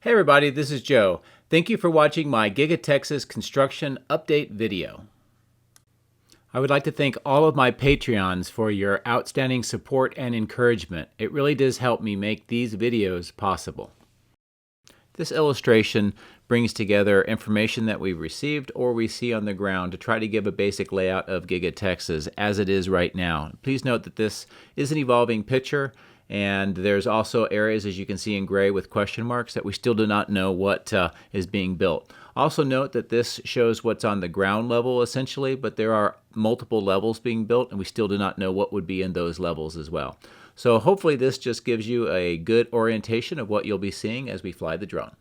Hey everybody, this is Joe. Thank you for watching my Giga Texas construction update video. I would like to thank all of my Patreons for your outstanding support and encouragement. It really does help me make these videos possible. This illustration brings together information that we've received or we see on the ground to try to give a basic layout of Giga Texas as it is right now. Please note that this is an evolving picture, and there's also areas, as you can see in gray, with question marks that we still do not know what is being built. Also note that this shows what's on the ground level essentially, but there are multiple levels being built and we still do not know what would be in those levels as well. So hopefully this just gives you a good orientation of what you'll be seeing as we fly the drone.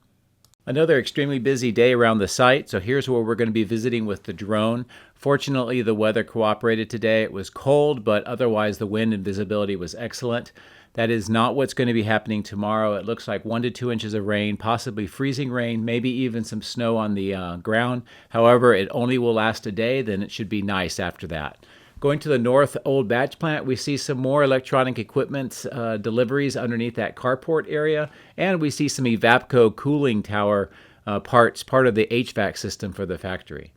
Another extremely busy day around the site, so here's where we're going to be visiting with the drone. Fortunately, the weather cooperated today. It was cold, but otherwise the wind and visibility was excellent. That is not what's going to be happening tomorrow. It looks like 1 to 2 inches of rain, possibly freezing rain, maybe even some snow on the ground. However, it only will last a day, then it should be nice after that. Going to the north old batch plant, we see some more electronic equipment deliveries underneath that carport area, and we see some Evapco cooling tower parts, part of the HVAC system for the factory.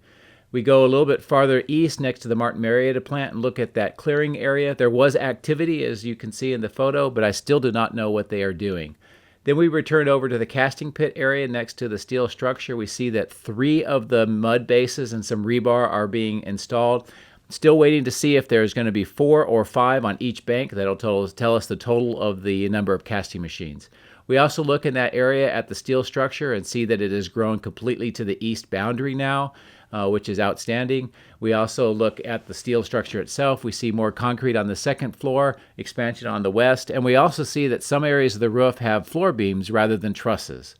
We go a little bit farther east next to the Martin Marietta plant and look at that clearing area. There was activity, as you can see in the photo, but I still do not know what they are doing. Then we return over to the casting pit area next to the steel structure. We see that 3 of the mud bases and some rebar are being installed. Still waiting to see if there's going to be 4 or 5 on each bank. That'll tell us the total of the number of casting machines. We also look in that area at the steel structure and see that it has grown completely to the east boundary now, which is outstanding. We also look at the steel structure itself. We see more concrete on the second floor, expansion on the west, and we also see that some areas of the roof have floor beams rather than trusses.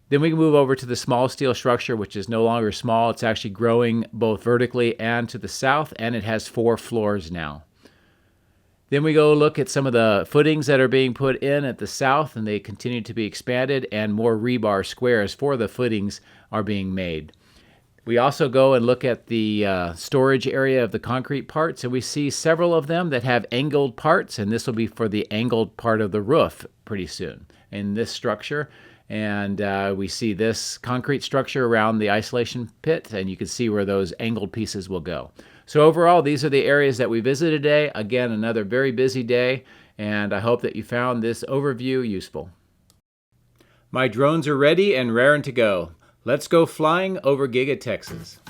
Then we can move over to the small steel structure, which is no longer small. It's actually growing both vertically and to the south, and it has 4 floors now. Then we go look at some of the footings that are being put in at the south, and they continue to be expanded, and more rebar squares for the footings are being made. We also go and look at the storage area of the concrete parts, and we see several of them that have angled parts, and this will be for the angled part of the roof pretty soon in this structure. And we see this concrete structure around the isolation pit, and you can see where those angled pieces will go. So overall, these are the areas that we visited today. Again, another very busy day, and I hope that you found this overview useful. My drones are ready and raring to go. Let's go flying over Giga Texas.